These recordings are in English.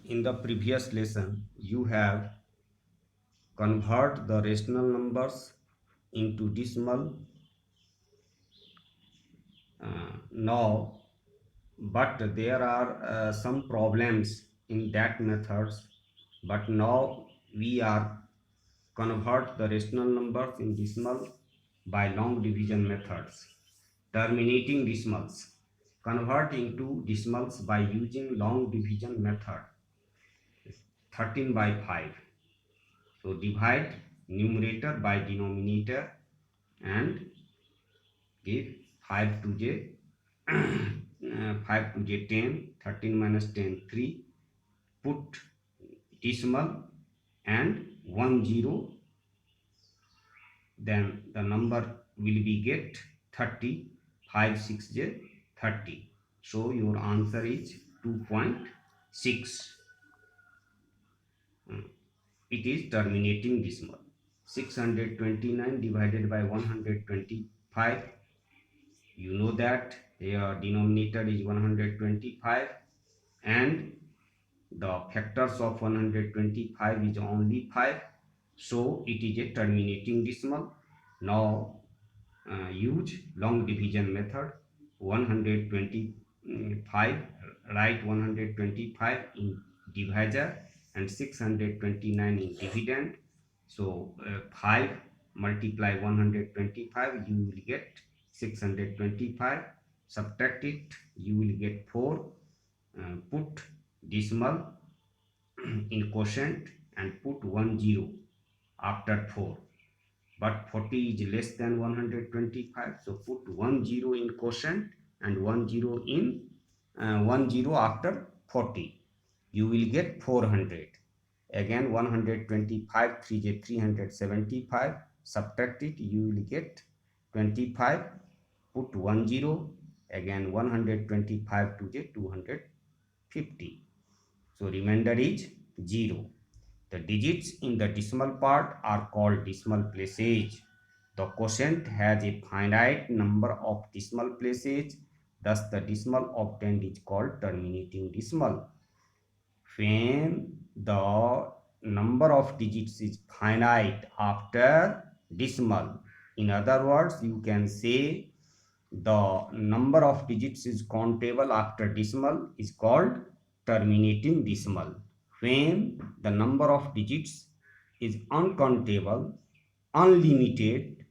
In the previous lesson, you have convert the rational numbers into decimal. Now, but there are some problems in that methods. But now we are convert the rational numbers in decimal by long division methods. Terminating decimals. Convert into decimals by using long division method. 13 by 5. So divide numerator by denominator and give 5 to j 5 to j 10, 13 minus 10 3. Put decimal and 1 0, then the number will be get 30. 5 6 j 30. So your answer is 2.6. It is terminating decimal. 629 divided by 125. You know that your denominator is 125 and the factors of 125 is only 5. So it is a terminating decimal. Now use long division method. 125, write 125 in divisor and 629 in dividend. So 5 multiply 125, you will get 625. Subtract it, you will get 4. Put decimal in quotient and put 1 0 after 4. But 40 is less than 125, so put 1 0 in quotient and 1 0 in 1 0 after 40. You will get 400. Again 125 3 j 375. Subtract it, you will get 25. Put 1 0. Again 125 2 j 250. So remainder is 0. The digits in the decimal part are called decimal places. The quotient has a finite number of decimal places. Thus, the decimal obtained is called terminating decimal. When the number of digits is finite after decimal, in other words, you can say the number of digits is countable after decimal is called terminating decimal. When the number of digits is uncountable, unlimited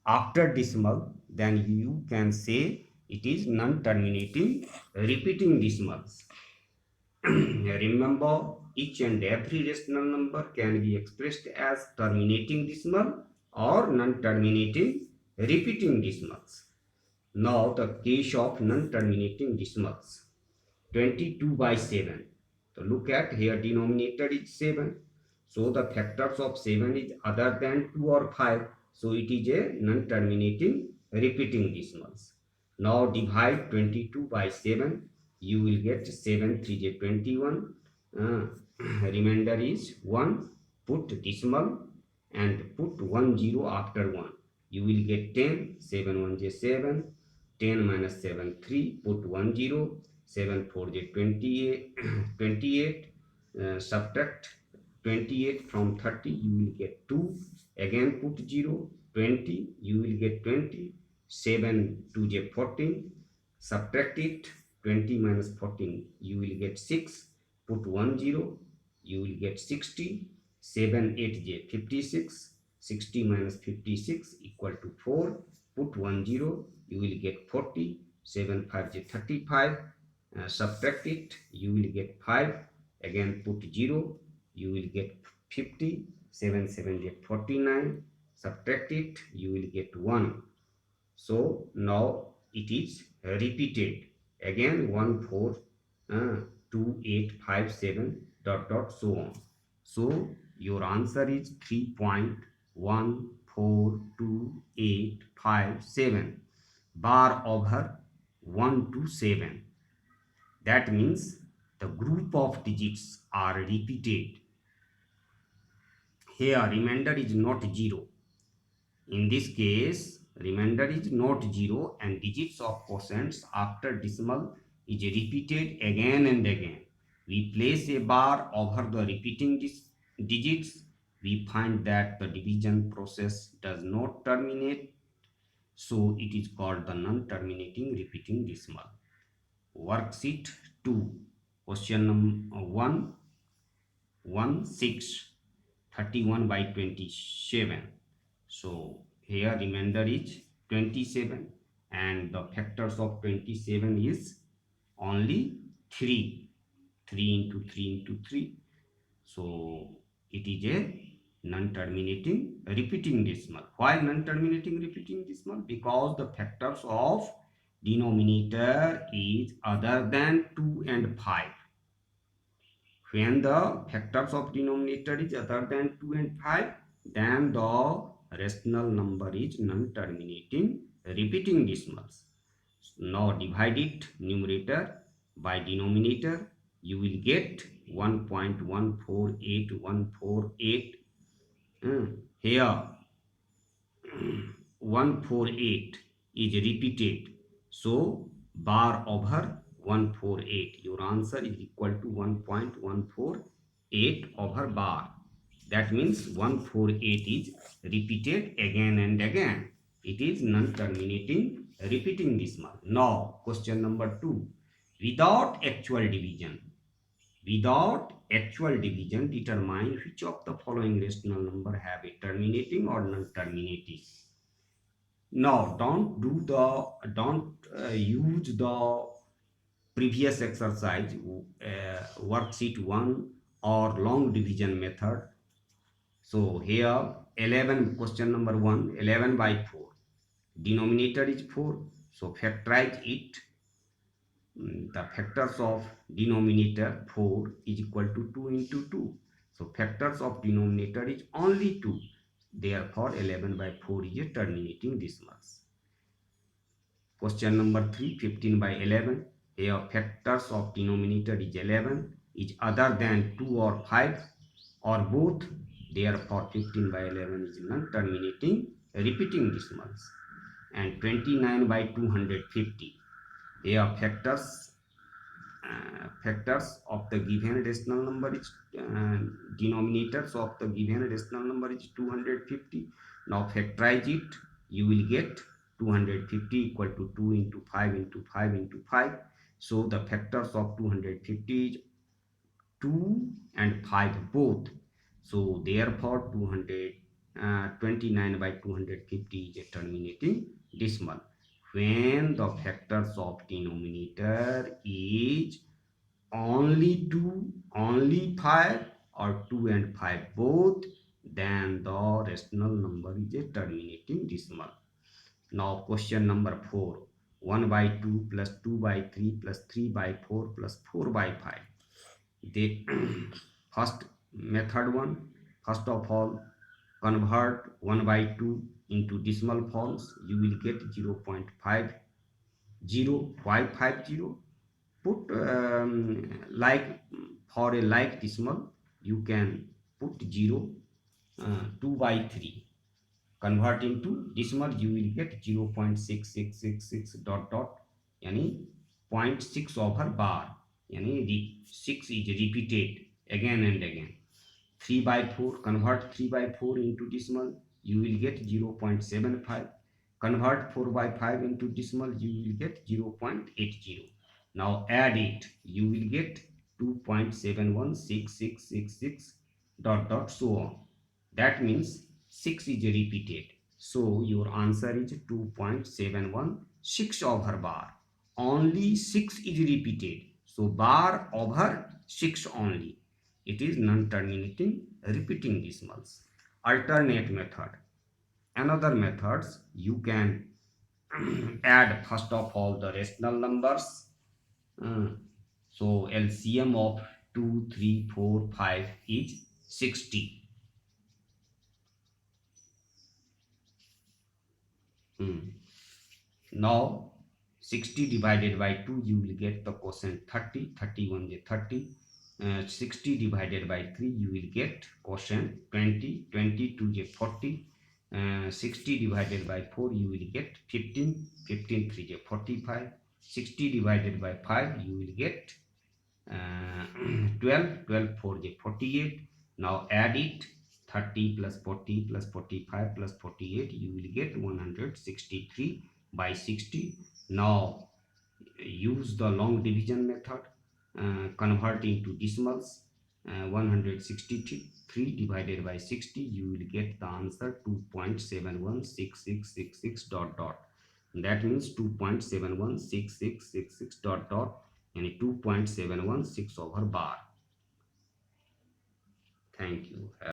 after decimal, then you can say it is non-terminating repeating decimals. Remember, each and every rational number can be expressed as terminating decimal or non-terminating repeating decimals. Now the case of non-terminating decimals. 22 by 7. So look at here, denominator is 7. So the factors of 7 is other than 2 or 5. So it is a non-terminating repeating decimals. Now divide 22 by 7. You will get 7 3 j 21. Remainder is 1. Put decimal and put 1 0 after 1. You will get 10. 7 1 j 7. 10 minus 7 3. Put 1 0. 7 4 j 28. 28. Subtract 28 from 30, you will get 2. Again put 0. 20, you will get 20. 7 2 j 14. Subtract it. 20 minus 14, you will get 6. Put 1 0, you will get 60. 7 8 j 56. 60 minus 56 equal to 4. Put 1 0, you will get 40. 7 5 j 35. Subtract it, you will get 5. Again put 0, you will get 50. 7 7 j 49. Subtract it, you will get 1. So now it is repeated. Again 1 4 2 8 5 7 dot dot so on. So your answer is 3.14287 bar over 1 to 7. That means the group of digits are repeated. Here remainder is not 0. In this case, remainder is not 0 and digits of quotients after decimal is repeated again and again. we place a bar over the repeating digits, we find that the division process does not terminate, so it is called the non-terminating repeating decimal. Worksheet 2, question number 1, 1, 6, 31 by 27. So here remainder is 27 and the factors of 27 is only 3. 3 into 3 into 3. So it is a non-terminating repeating decimal. Why non-terminating repeating decimal? Because the factors of denominator is other than 2 and 5. When the factors of denominator is other than 2 and 5, then the rational number is non-terminating repeating decimals. Now divide it numerator by denominator, you will get 1.14814. Here 148 is repeated, so bar over 148, your answer is equal to 1.148 over bar. That means 148 is repeated again and again. It is non-terminating repeating decimal. Now question number 2, without actual division determine which of the following rational number have a terminating or non-terminating. Now don't use the previous exercise, worksheet 1 or long division method. So here 11, question number 1, 11 by 4, denominator is 4, so factorize it. The factors of denominator 4 is equal to 2 into 2, so factors of denominator is only 2, therefore 11 by 4 is a terminating decimals. Question number 3, 15 by 11, here factors of denominator is 11 is other than 2 or 5 or both, therefore 15 by 11 is non-terminating repeating decimals. And 29 by 250, here factors of the given rational number is denominators of the given rational number is 250. Now factorize it, you will get 250 equal to 2 into 5 into 5 into 5. So the factors of 250 is 2 and 5 both. So therefore 229 by 250 is a terminating decimal. When the factors of denominator is only 2, only 5 or 2 and 5 both, then the rational number is a terminating decimal. Now question number 4, 1 by 2 plus 2 by 3 plus 3 by 4 plus 4 by 5. The first method 1, first of all convert 1 by 2 into decimal forms, you will get 0.50550. Put like for a like decimal you can put 0, 2 by 3, convert into decimal, you will get 0.6666 dot dot, yani 0.6 over bar, yani 6 is repeated again and again. 3 by 4, convert 3 by 4 into decimal, you will get 0.75. Convert 4 by 5 into decimal, you will get 0.80. Now add it, you will get 2.716666 dot dot so on. That means 6 is repeated. So your answer is 2.716 over bar. Only 6 is repeated. So bar over 6 only. It is non-terminating repeating decimals. Alternate method. Another methods, you can add first of all the rational numbers. So LCM of 2, 3, 4, 5 is 60. Now 60 divided by 2, you will get the quotient 30, 31 is 30. 60 divided by 3, you will get quotient 20, 22 is 40. 60 divided by 4, you will get 15, 15 3 is 45. 60 divided by 5, you will get 12 4 is 48. Now add it, 30 plus 40 plus 45 plus 48, you will get 163 by 60. Now use the long division method, convert into decimals. 163 divided by 60, you will get the answer 2.716666 dot dot. That means 2.716666 dot dot, and 2.716 over bar. Thank you.